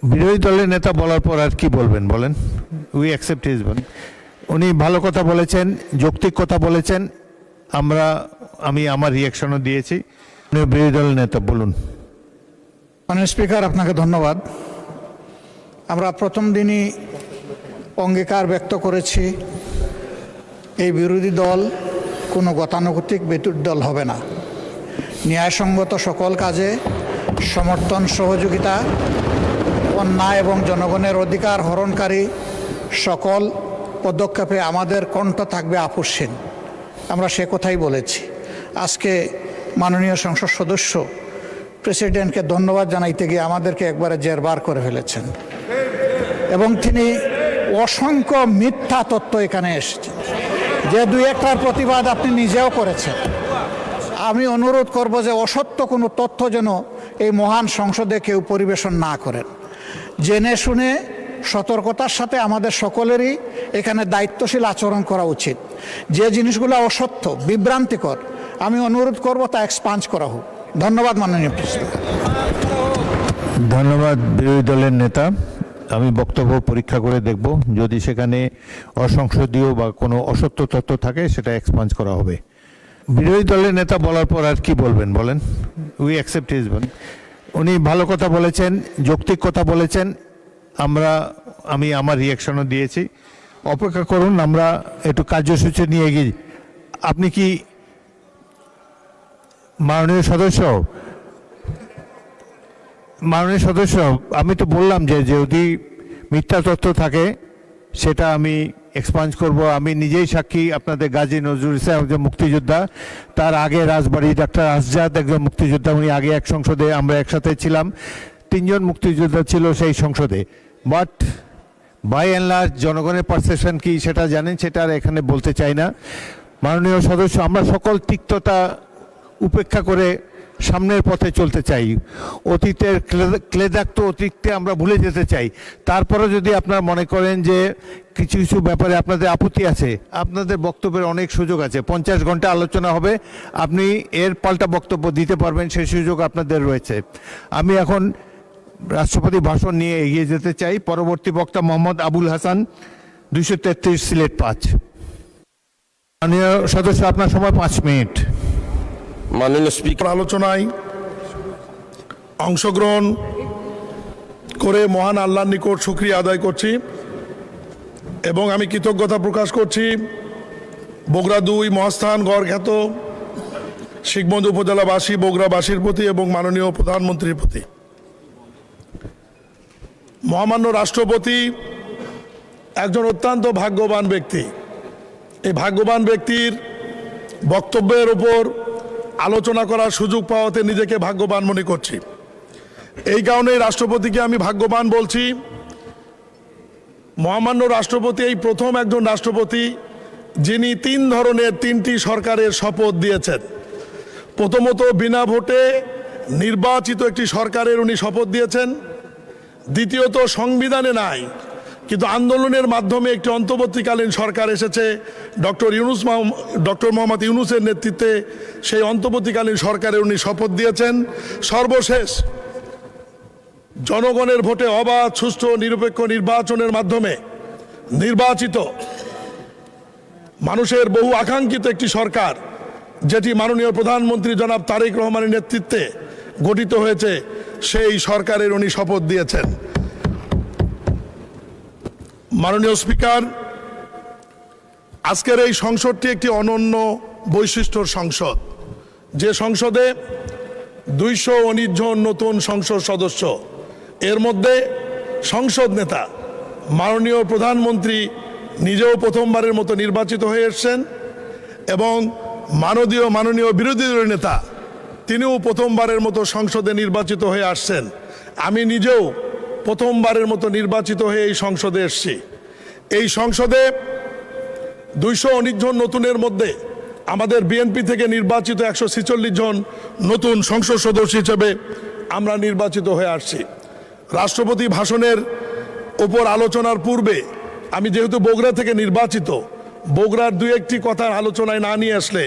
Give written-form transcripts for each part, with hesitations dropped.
বিরোধী দলের নেতা বলার পর আর কি বলবেন বলেন? উই অ্যাকসেপ্ট হিজ বল। উনি ভালো কথা বলেছেন, যৌক্তিক কথা বলেছেন। আমি আমার রিয়াকশনও দিয়েছি। উনি বিরোধী দলের নেতা, বলুন। মাননীয় স্পিকার, আপনাকে ধন্যবাদ। আমরা প্রথম দিনই অঙ্গীকার ব্যক্ত করেছি এই বিরোধী দল কোনো গতানুগতিক বিরোধী দল হবে না। ন্যায়সঙ্গত সকল কাজে সমর্থন, সহযোগিতা, অন্যায় এবং জনগণের অধিকার হরণকারী সকল পদক্ষেপে আমাদের কণ্ঠ থাকবে আপোষহীন। আমরা সে কথাই বলেছি। আজকে মাননীয় সংসদ সদস্য প্রেসিডেন্টকে ধন্যবাদ জানাইতে গিয়ে আমাদেরকে একবারে জেরবার করে ফেলেছেন এবং তিনি অসংখ্য মিথ্যা তথ্য এখানে এসেছে, যে দুই একটার প্রতিবাদ আপনি নিজেও করেছেন। আমি অনুরোধ করব যে অসত্য কোনো তথ্য যেন এই মহান সংসদে কেউ পরিবেশন না করেন। জেনে শুনে সতর্কতার সাথে আমাদের সকলেরই এখানে দায়িত্বশীল আচরণ করা উচিত। যে জিনিসগুলো অসত্য, বিভ্রান্তিকর, আমি অনুরোধ করব তা এক্সপাঞ্জ করা হোক। ধন্যবাদ মাননীয় স্পিকার। ধন্যবাদ বিরোধী দলের নেতা। আমি বক্তব্য পরীক্ষা করে দেখব, যদি সেখানে অসংসদীয় বা কোনো অসত্য তথ্য থাকে সেটা এক্সপাঞ্জ করা হবে। বিরোধী দলের নেতা বলার পর আর কি বলবেন বলেন? উই অ্যাকসেপ্ট হিজ বল। উনি ভালো কথা বলেছেন, যৌক্তিক কথা বলেছেন। আমি আমার রিয়াকশনও দিয়েছি। অপেক্ষা করুন, আমরা একটু কার্যসূচি নিয়ে এগিয়ে। আপনি কি মাননীয় সদস্য, আমি তো বললাম যে যদি মিথ্যা তথ্য থাকে সেটা আমি এক্সপাঞ্জ করব। আমি নিজেই সাক্ষী, আপনাদের গাজী নজরুল ইসলাম একজন মুক্তিযোদ্ধা, তার আগে রাজবাড়ী ডাক্তার আসজাদ একজন মুক্তিযোদ্ধা, উনি আগে এক সংসদে আমরা একসাথে ছিলাম, 3 জন মুক্তিযোদ্ধা ছিল সেই সংসদে। বাট বাই অ্যান্ড লার্জ জনগণের পারসেপশন কি সেটা জানেন, সেটা আর এখানে বলতে চাই না। মাননীয় সদস্য, আমরা সকল তিক্ততা উপেক্ষা করে সামনের পথে চলতে চাই। অতীতের ক্লেদাক্ত অতীতকে আমরা ভুলে যেতে চাই। তারপরে যদি আপনারা মনে করেন যে কিছু কিছু ব্যাপারে আপনাদের আপত্তি আছে, আপনাদের বক্তব্যের অনেক সুযোগ আছে। 50 ঘন্টা আলোচনা হবে, আপনি এর পাল্টা বক্তব্য দিতে পারবেন, সেই সুযোগ আপনাদের রয়েছে। আমি এখন রাষ্ট্রপতি ভাষণ নিয়ে এগিয়ে যেতে চাই। পরবর্তী বক্তা মোহাম্মদ আবুল হাসান, 233 সিলেট 5। মাননীয় সদস্য, আপনার সময় 5 মিনিট। মাননীয় স্পিকার, আলোচনায় অংশগ্রহণ করে মহান আল্লাহর নিকট শুকরিয়া আদায় করছি এবং আমি কৃতজ্ঞতা প্রকাশ করছি বগুড়া 2 মহাস্থান গড়খ্যাত শিখগঞ্জ উপজেলাবাসী, বগুড়াবাসীর প্রতি এবং মাননীয় প্রধানমন্ত্রীর প্রতি। মহামান্য রাষ্ট্রপতি একজন অত্যন্ত ভাগ্যবান ব্যক্তি। এই ভাগ্যবান ব্যক্তির বক্তব্যের ওপর আলোচনা করার সুযোগ পাওয়াতে নিজেকে ভাগ্যবান মনে করছি। এই কারণেই রাষ্ট্রপতিকে আমি ভাগ্যবান বলছি। মহামান্য রাষ্ট্রপতি এই প্রথম একজন রাষ্ট্রপতি যিনি 3 ধরনের 3টি সরকারের শপথ দিয়েছেন। প্রথমত, বিনা ভোটে নির্বাচিত একটি সরকারের উনি শপথ দিয়েছেন। দ্বিতীয়ত, সংবিধানে নাই কিন্তু আন্দোলনের মাধ্যমে একটি অন্তর্বর্তীকালীন সরকার এসেছে, ডক্টর মোহাম্মদ ইউনূসের নেতৃত্বে সেই অন্তর্বর্তীকালীন সরকারের উনি শপথ দিয়েছেন। সর্বশেষ, জনগণের ভোটে অবাধ, সুষ্ঠু, নিরপেক্ষ নির্বাচনের মাধ্যমে নির্বাচিত মানুষের বহু আকাঙ্ক্ষিত একটি সরকার, যেটি মাননীয় প্রধানমন্ত্রী জনাব তারেক রহমানের নেতৃত্বে গঠিত হয়েছে, সেই সরকারের উনি শপথ দিয়েছেন। মাননীয় স্পিকার, আজকের এই সংসদটি একটি অনন্য বৈশিষ্ট্যর সংসদ, যে সংসদে 219 জন নতুন সংসদ সদস্য। এর মধ্যে সংসদ নেতা মাননীয় প্রধানমন্ত্রী নিজেও প্রথমবারের মতো নির্বাচিত হয়ে এসেছেন এবং মাননীয় বিরোধী দলের নেতা তিনিও প্রথমবারের মতো সংসদে নির্বাচিত হয়ে আসছেন। আমি নিজেও প্রথমবারের মতো নির্বাচিত হয়ে এই সংসদে এসেছি। এই সংসদে 219 জন নতুনের মধ্যে আমাদের বিএনপি থেকে নির্বাচিত 146 জন নতুন সংসদ সদস্য হিসেবে আমরা নির্বাচিত হয়ে আসছি। রাষ্ট্রপতি ভাষণের ওপর আলোচনার পূর্বে আমি যেহেতু বগুড়া থেকে নির্বাচিত, বগুড়ার 2-1টি কথার আলোচনায় না নিয়ে আসলে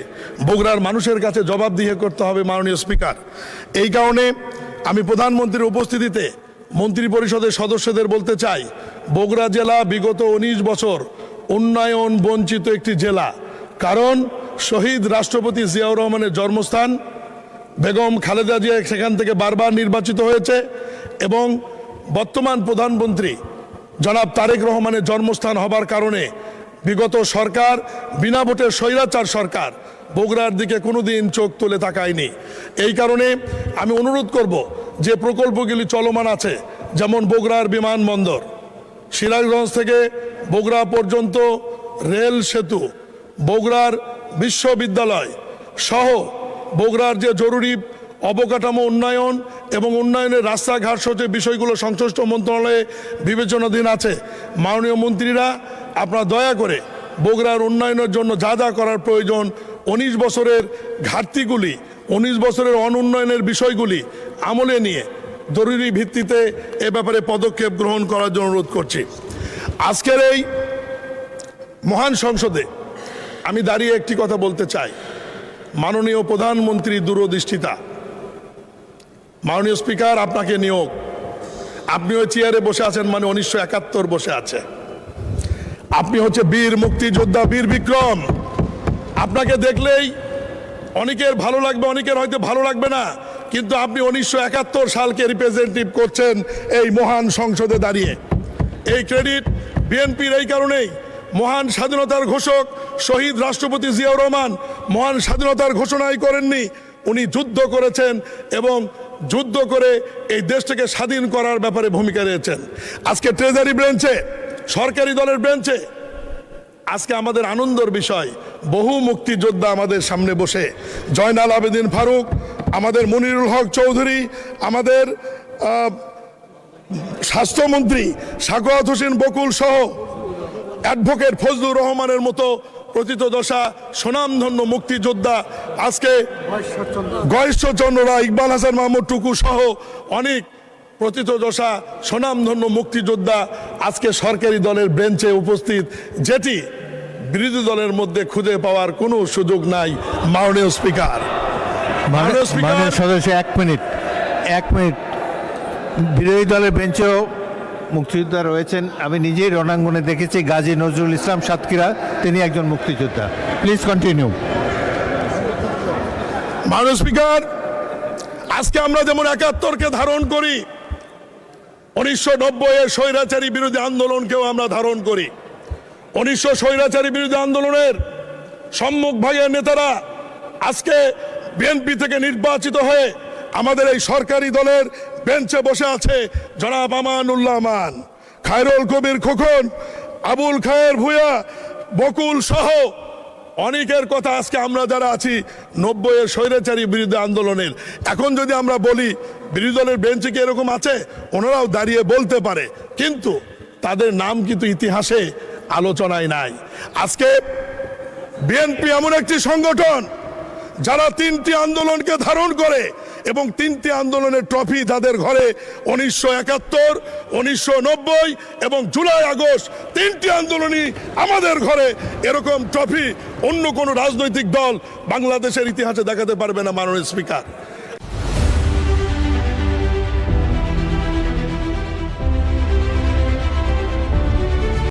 বগুড়ার মানুষের কাছে জবাবদিহি করতে হবে মাননীয় স্পিকার। এই কারণে আমি প্রধানমন্ত্রীর উপস্থিতিতে মন্ত্রী পরিষদের সদস্যদের বলতে চাই, বগুড়া জেলা বিগত 19 বছর উন্নয়ন বঞ্চিত একটি জেলা। কারণ শহীদ রাষ্ট্রপতি জিয়াউর রহমানের জন্মস্থান, বেগম খালেদা জিয়া সেখান থেকে বারবার নির্বাচিত হয়েছে এবং বর্তমান প্রধানমন্ত্রী জনাব তারেক রহমানের জন্মস্থান হবার কারণে বিগত সরকার, বিনা ভোটের স্বৈরাচার সরকার, বগুড়ার দিকে কোনোদিন চোখ তুলে তাকায়নি। এই কারণে আমি অনুরোধ করব যে প্রকল্পগুলি চলমান আছে, যেমন বগুড়ার বিমানবন্দর, সিরাজগঞ্জ থেকে বগুড়া পর্যন্ত রেল সেতু, বগুড়ার বিশ্ববিদ্যালয় সহ বগুড়ার যে জরুরি অবকাঠামো উন্নয়ন এবং উন্নয়নের রাস্তাঘাট সহ যে বিষয়গুলো সংশ্লিষ্ট মন্ত্রণালয়ে বিবেচনাধীন আছে, মাননীয় মন্ত্রীরা আপনারা দয়া করে বগুড়ার উন্নয়নের জন্য যা যা করার প্রয়োজন, 19 বছরের ঘাটতিগুলি, 19 বছরের অনুন্নয়নের বিষয়গুলি আমলে নিয়ে জরুরি ভিত্তিতে এ ব্যাপারে পদক্ষেপ গ্রহণ করার জন্য অনুরোধ করছি। আজকের এই মহান সংসদে আমি দাঁড়িয়ে একটি কথা বলতে চাই। মাননীয় প্রধানমন্ত্রী দূরদৃষ্টিতা, মাননীয় স্পিকার আপনাকে নিয়োগ, আপনি ওই চেয়ারে বসে আছেন মানে 1971 বসে আছে। আপনি হচ্ছে বীর মুক্তিযোদ্ধা, বীর বিক্রম। আপনাকে দেখলেই অনেকের ভালো লাগবে, অনেকের হয়তো ভালো লাগবে না, কিন্তু আপনি 1971 সালকে রিপ্রেজেন্টেটিভ করছেন এই মহান সংসদে দাঁড়িয়ে। এই ক্রেডিট বিএনপির এই কারণেই, মহান স্বাধীনতার ঘোষক শহীদ রাষ্ট্রপতি জিয়াউর রহমান মহান স্বাধীনতার ঘোষণাই করেননি, উনি যুদ্ধ করেছেন এবং যুদ্ধ করে এই দেশটাকে স্বাধীন করার ব্যাপারে ভূমিকা রয়েছেন। আজকে ট্রেজারি ব্রাঞ্চে, সরকারি দলের ব্রাঞ্চে আজকে আমাদের আনন্দের বিষয়, বহু মুক্তিযোদ্ধা আমাদের সামনে বসে, জয়নাল আবেদিন ফারুক, আমাদের মনিরুল হক চৌধুরী, আমাদের স্বাস্থ্যমন্ত্রী সাখাওয়াত হোসেন বকুল সহ অ্যাডভোকেট ফজলুর রহমানের মতো প্রথিতযশা স্বনামধন্য মুক্তিযোদ্ধা, আজকে গয়েশ্বরচন্দ্ররা, ইকবাল হাসান মাহমুদ টুকু সহ অনেক প্রথিতযশা স্বনামধন্য মুক্তিযোদ্ধা আজকে সরকারি দলের বেঞ্চে উপস্থিত, যেটি বিরোধী দলের মধ্যে খুঁজে পাওয়ার কোনো সুযোগ নাই। মাননীয় স্পিকার, মাননীয় সদস্য, এক মিনিট, বিরোধী দলের বেঞ্চেও মুক্তিযোদ্ধা রয়েছেন। আমি নিজেই রণাঙ্গনে দেখেছি গাজী নজরুল ইসলাম সাতক্ষীরা, তিনি একজন মুক্তিযোদ্ধা। Please continue. মাননীয় স্পিকার, আজকে আমরা যেমন 71কে ধারণ করি, 1990 এর স্বৈরাচারী বিরোধী আন্দোলনকেও আমরা ধারণ করি। 1900 স্বৈরাচারী বিরোধী আন্দোলনের সম্মুখ ভাগের নেতারা আজকে বিএনপি থেকে নির্বাচিত হয়ে আমাদের এই সরকারি দলের বেঞ্চে বসে আছে। জনাব আমানুল্লাহ আমান, খায়রুল কবির খোকন, আবুল খায়ের ভূঁইয়া, বকুল সহ অনেকের কথা আজকে আমরা যারা আছি 90 এর স্বৈরাচারী বিরোধী আন্দোলনের, এখন যদি আমরা বলি বিরোধী দলের বেঞ্চে কি এরকম আছে, ওনারাও দাঁড়িয়ে বলতে পারে, কিন্তু তাদের নাম কিন্তু ইতিহাসে আলোচনায় নাই। আজকে বিএনপি এমন একটি সংগঠন যারা 3টি আন্দোলনকে ধারণ করে এবং 3টি আন্দোলনের ট্রফি তাদের ঘরে, 1971, 1990 এবং জুলাই আগস্ট, 3টি আন্দোলনই আমাদের ঘরে। এরকম ট্রফি অন্য কোনো রাজনৈতিক দল বাংলাদেশের ইতিহাসে দেখাতে পারবে না। মাননীয় স্পিকার,